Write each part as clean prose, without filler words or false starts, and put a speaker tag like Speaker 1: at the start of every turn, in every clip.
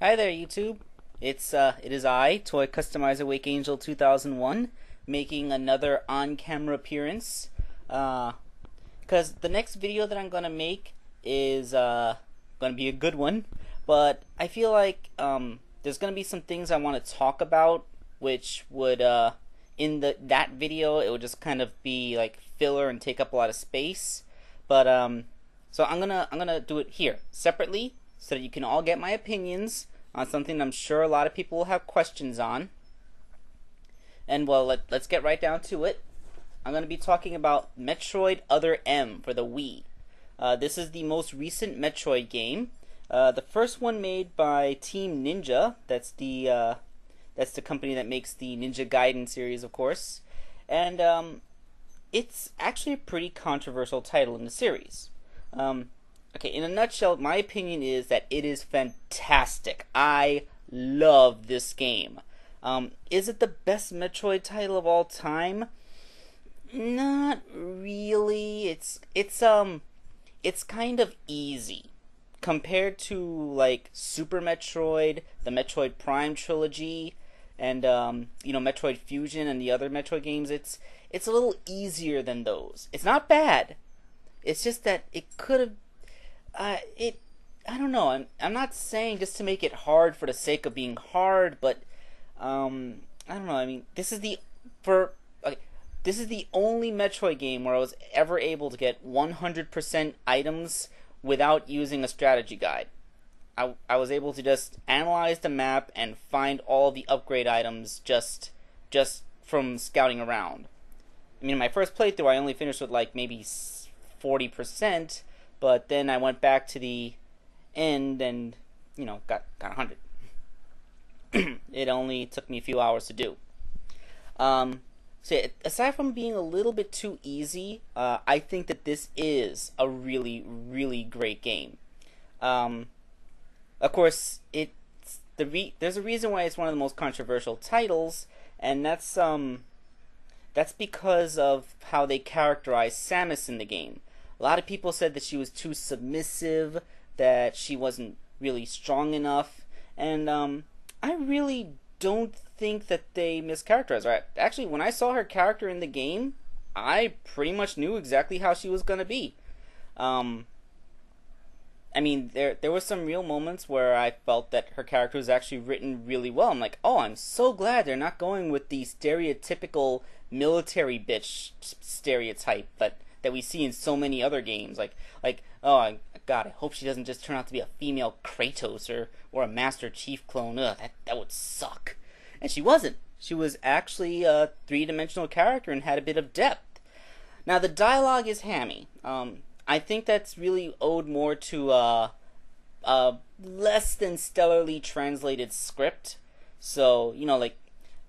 Speaker 1: Hi there, YouTube. It is I, Toy Customizer Wake Angel 2001, making another on-camera appearance. Cause the next video that I'm gonna make is gonna be a good one, but I feel like there's gonna be some things I want to talk about, which would in that video it would just kind of be like filler and take up a lot of space. But so I'm gonna do it here separately so that you can all get my opinions on something I'm sure a lot of people will have questions on. And well, let's get right down to it. I'm going to be talking about Metroid Other M for the Wii. This is the most recent Metroid game. The first one made by Team Ninja. That's the company that makes the Ninja Gaiden series, of course. And it's actually a pretty controversial title in the series. Okay, in a nutshell, my opinion is that it is fantastic. I love this game. Is it the best Metroid title of all time? Not really. It's kind of easy compared to like Super Metroid, the Metroid Prime trilogy, and Metroid Fusion and the other Metroid games. It's a little easier than those. It's not bad. It's just that it could have I don't know. I'm not saying just to make it hard for the sake of being hard, but I don't know. I mean, this is the only Metroid game where I was ever able to get 100% items without using a strategy guide. I was able to just analyze the map and find all the upgrade items just from scouting around. I mean, in my first playthrough, I only finished with like maybe 40%. But then I went back to the end and, got 100. It only took me a few hours to do. So aside from being a little bit too easy, I think that this is a really, really great game. Of course, there's a reason why it's one of the most controversial titles, and that's because of how they characterize Samus in the game. A lot of people said that she was too submissive, that she wasn't really strong enough, and I really don't think that they mischaracterized her. Actually, when I saw her character in the game, I pretty much knew exactly how she was gonna be. I mean, there were some real moments where I felt that her character was actually written really well. I'm like, oh, I'm so glad they're not going with the stereotypical military bitch stereotype that we see in so many other games. Oh God, I hope she doesn't just turn out to be a female Kratos or a Master Chief clone. Ugh, that would suck. And she wasn't. She was actually a three-dimensional character and had a bit of depth. Now the dialogue is hammy. I think that's really owed more to a less than stellarly translated script. So you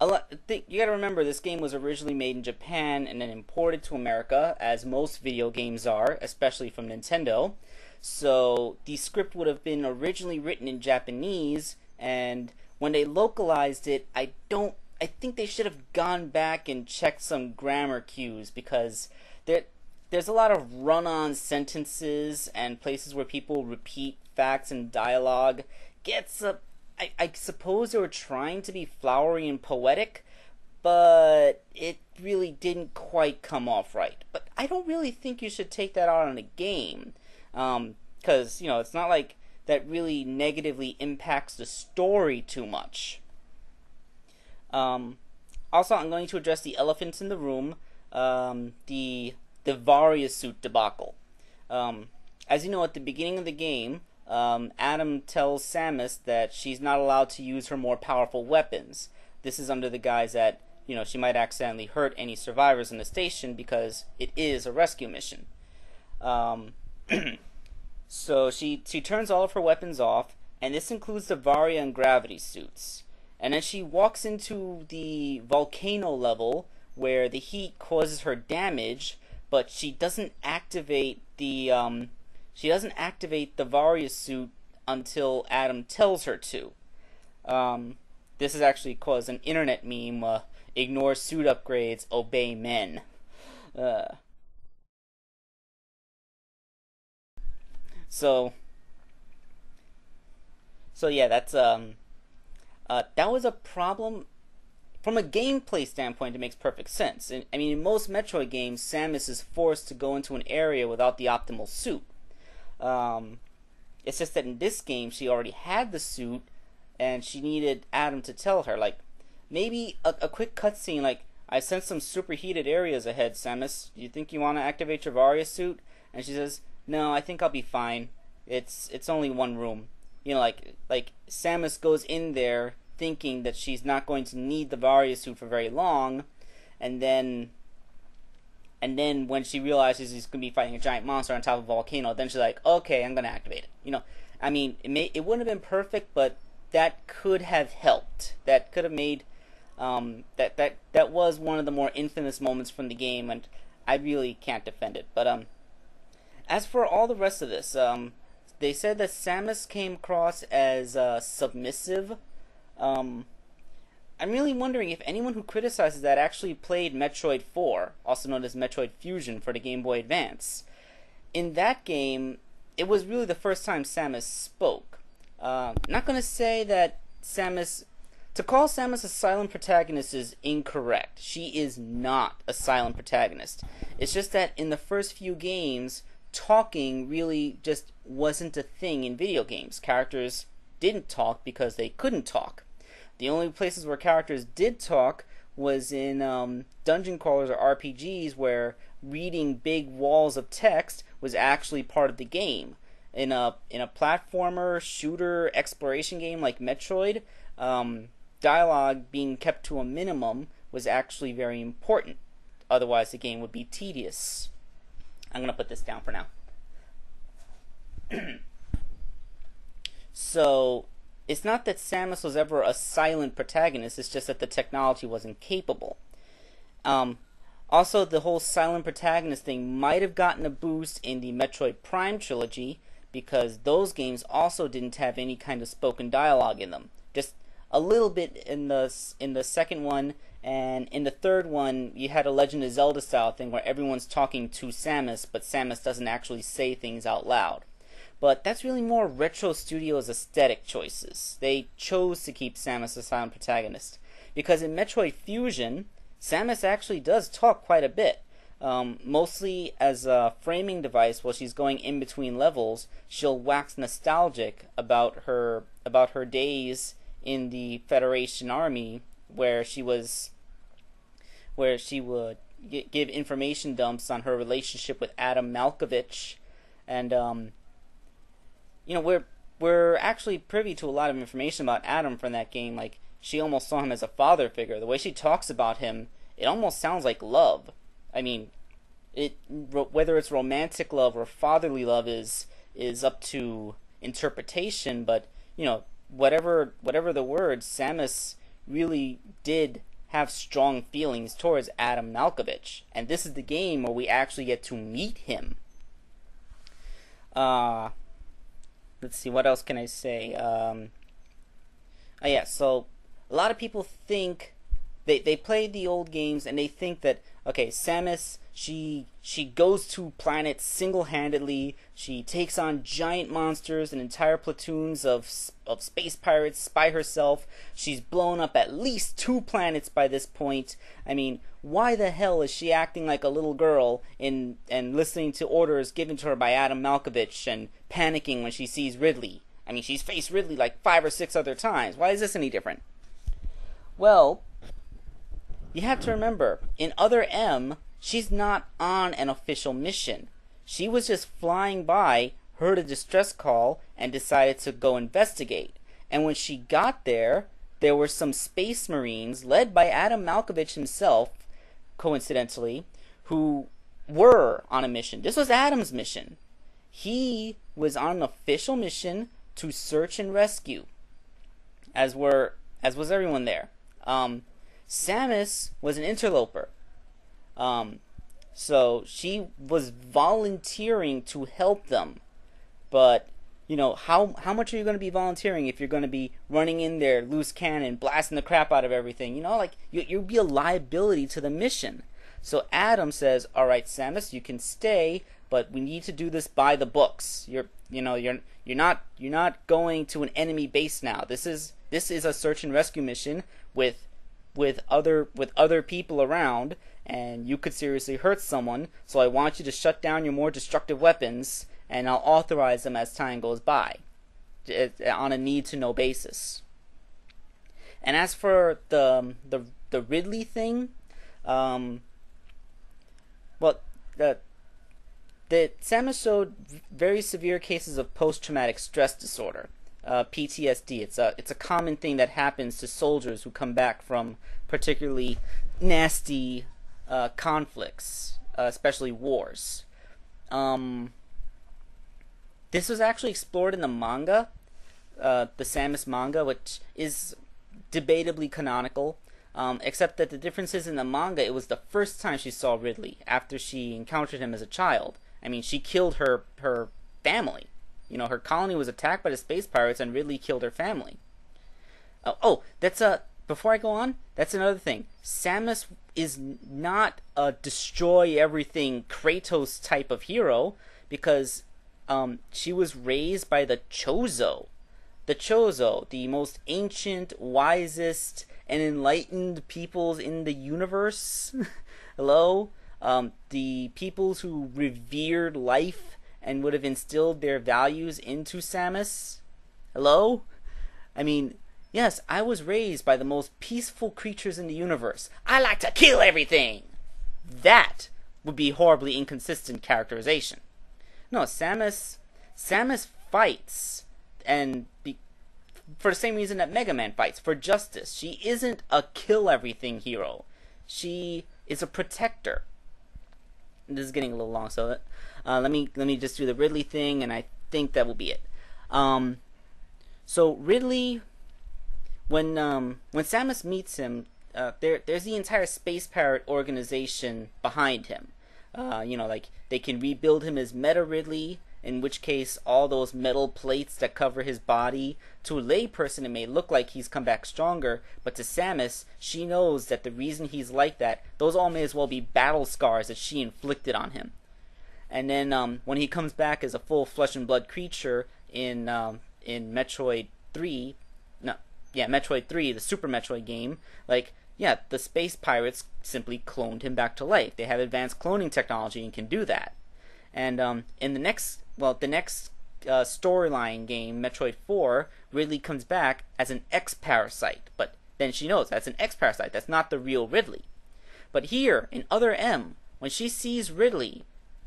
Speaker 1: gotta remember, this game was originally made in Japan and then imported to America, as most video games are, especially from Nintendo. So the script would have been originally written in Japanese, and when they localized it, I think they should have gone back and checked some grammar cues, because there's a lot of run-on sentences and places where people repeat facts and dialogue. I suppose they were trying to be flowery and poetic, but it really didn't quite come off right. But I don't really think you should take that out on a game, because it's not like that really negatively impacts the story too much. Also, I'm going to address the elephants in the room, the Varia suit debacle. As you know, at the beginning of the game, Adam tells Samus that she's not allowed to use her more powerful weapons. This is under the guise that, she might accidentally hurt any survivors in the station, because it is a rescue mission. So she turns all of her weapons off, and this includes the Varia and gravity suits. And then she walks into the volcano level, where the heat causes her damage, but she doesn't activate the Varia suit until Adam tells her to. This has actually caused an internet meme, ignore suit upgrades, obey men. So So yeah, that was a problem. From a gameplay standpoint, it makes perfect sense. I mean, in most Metroid games, Samus is forced to go into an area without the optimal suit. Um, it's just that in this game, she already had the suit, and she needed Adam to tell her. Like, maybe a quick cutscene, like, I sense some superheated areas ahead, Samus. Do you think you want to activate your Varia suit? And she says, no, I think I'll be fine. It's only one room. You know, like Samus goes in there thinking that she's not going to need the Varia suit for very long, and then when she realizes he's going to be fighting a giant monster on top of a volcano, then she's like, okay, I'm going to activate it. You know, I mean, it wouldn't have been perfect, but that could have helped. That could have made that was one of the more infamous moments from the game, and I really can't defend it. But as for all the rest of this, they said that Samus came across as submissive. I'm really wondering if anyone who criticizes that actually played Metroid 4, also known as Metroid Fusion for the Game Boy Advance. In that game, it was really the first time Samus spoke. Not going to say that to call Samus a silent protagonist is incorrect. She is not a silent protagonist. It's just that in the first few games, talking really just wasn't a thing in video games. Characters didn't talk because they couldn't talk. The only places where characters did talk was in dungeon crawlers or RPGs, where reading big walls of text was actually part of the game. In a platformer, shooter, exploration game like Metroid, dialogue being kept to a minimum was actually very important. Otherwise, the game would be tedious. I'm going to put this down for now. So, it's not that Samus was ever a silent protagonist, it's just that the technology wasn't capable. Also, the whole silent protagonist thing might have gotten a boost in the Metroid Prime trilogy, because those games also didn't have any kind of spoken dialogue in them. Just a little bit in the second one, and in the third one, you had a Legend of Zelda style thing where everyone's talking to Samus, but Samus doesn't actually say things out loud. But that's really more Retro Studios' aesthetic choices. They chose to keep Samus a silent protagonist. Because in Metroid Fusion, Samus actually does talk quite a bit. Mostly as a framing device while she's going in between levels. She'll wax nostalgic about her days in the Federation Army, where she would give information dumps on her relationship with Adam Malkovich, and you know, we're actually privy to a lot of information about Adam from that game. Like, she almost saw him as a father figure. The way she talks about him, it almost sounds like love. I mean, whether it's romantic love or fatherly love is up to interpretation, but you know, whatever the word, Samus really did have strong feelings towards Adam Malkovich, and this is the game where we actually get to meet him. Let's see, what else can I say? Yeah, so a lot of people think they play the old games and they think that, okay, Samus, she goes to planets single-handedly. She takes on giant monsters and entire platoons of space pirates by herself. She's blown up at least 2 planets by this point. I mean, why the hell is she acting like a little girl and listening to orders given to her by Adam Malkovich and panicking when she sees Ridley? I mean, she's faced Ridley like 5 or 6 other times. Why is this any different? Well, you have to remember, in Other M, she's not on an official mission. She was just flying by, heard a distress call, and decided to go investigate. And when she got there were some space marines, led by Adam Malkovich himself, coincidentally, who were on a mission. This was Adam's mission. He was on an official mission to search and rescue, as was everyone there. Samus was an interloper. So she was volunteering to help them. But, you know, how much are you going to be volunteering if you're going to be running in there, loose cannon, blasting the crap out of everything? You know, like, you'll be a liability to the mission. So Adam says, alright, Samus, you can stay, but we need to do this by the books. You're not going to an enemy base now. This is a search and rescue mission with other people around, and you could seriously hurt someone. So I want you to shut down your more destructive weapons, and I'll authorize them as time goes by, on a need-to-know basis. And as for the Ridley thing, well, the Samus showed very severe cases of post-traumatic stress disorder, PTSD. It's a common thing that happens to soldiers who come back from particularly nasty conflicts, especially wars. This was actually explored in the manga, the Samus manga, which is debatably canonical, except that the difference is in the manga, it was the first time she saw Ridley after she encountered him as a child. I mean, she killed her family. Her colony was attacked by the space pirates, and Ridley killed her family. Before I go on, that's another thing. Samus is not a destroy everything Kratos type of hero, because she was raised by the Chozo. The Chozo, the most ancient, wisest, and enlightened peoples in the universe. Hello? The peoples who revered life and would have instilled their values into Samus. Hello? I mean, yes, I was raised by the most peaceful creatures in the universe. I like to kill everything! That would be horribly inconsistent characterization. No, Samus fights, and for the same reason that Mega Man fights, for justice. She isn't a kill-everything hero. She is a protector. This is getting a little long, so let me just do the Ridley thing, and I think that will be it. So Ridley, when Samus meets him, there's the entire Space Pirate organization behind him. Like they can rebuild him as Meta Ridley, in which case all those metal plates that cover his body, to a layperson it may look like he's come back stronger, but to Samus, she knows that the reason he's like that, those all may as well be battle scars that she inflicted on him. And then when he comes back as a full flesh and blood creature in Metroid 3, Metroid 3, the Super Metroid game, the space pirates simply cloned him back to life. They have advanced cloning technology and can do that. And in the next storyline game, Metroid 4, Ridley comes back as an X-Parasite, but then she knows that's an X-Parasite, that's not the real Ridley. But here, in Other M, when she sees Ridley,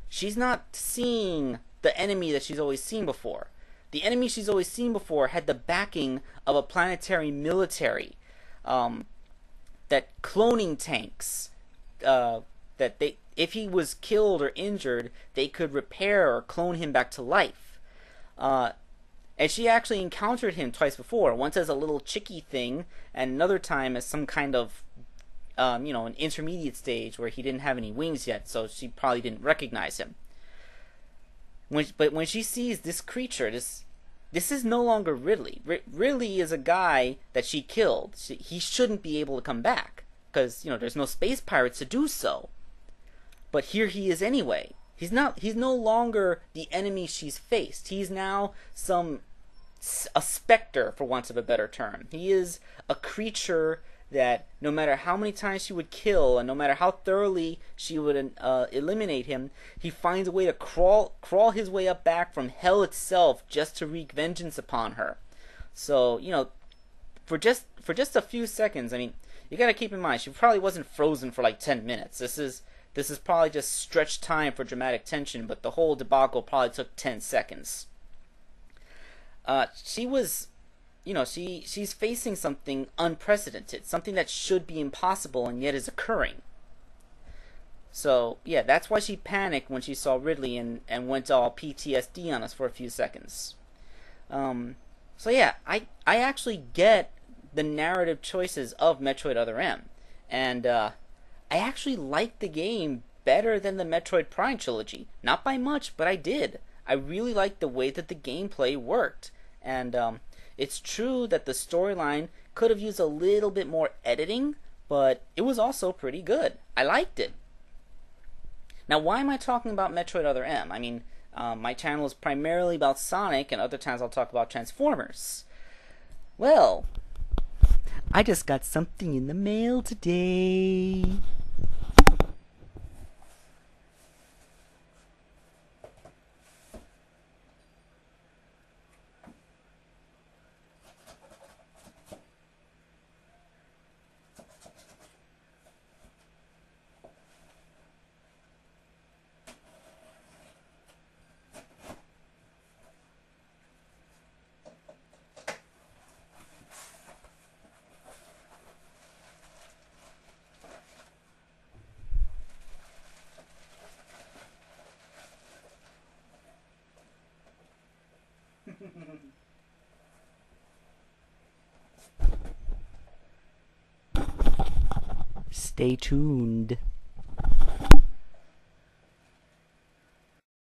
Speaker 1: she's not seeing the enemy that she's always seen before. The enemy she's always seen before had the backing of a planetary military, that cloning tanks, that if he was killed or injured, they could repair or clone him back to life. And she actually encountered him twice before. Once as a little chicky thing, and another time as some kind of, an intermediate stage where he didn't have any wings yet, so she probably didn't recognize him. But when she sees this creature, this is no longer Ridley. Ridley is a guy that she killed. He shouldn't be able to come back, because there's no space pirates to do so. But here he is anyway. He's no longer the enemy she's faced. He's now a specter, for want of a better term. He is a creature that no matter how many times she would kill, and no matter how thoroughly she would eliminate him, he finds a way to crawl his way up back from hell itself just to wreak vengeance upon her. So, for just a few seconds, I mean, you gotta keep in mind, she probably wasn't frozen for like 10 minutes. This is probably just stretched time for dramatic tension, but the whole debacle probably took 10 seconds. She was, she's facing something unprecedented, something that should be impossible and yet is occurring. So, yeah, that's why she panicked when she saw Ridley and went all PTSD on us for a few seconds. So yeah, I actually get the narrative choices of Metroid Other M, and I actually liked the game better than the Metroid Prime trilogy. Not by much, but I did. I really liked the way that the gameplay worked. And it's true that the storyline could have used a little bit more editing, but it was also pretty good. I liked it. Now, why am I talking about Metroid Other M? I mean, my channel is primarily about Sonic, and other times I'll talk about Transformers. Well, I just got something in the mail today. Stay tuned.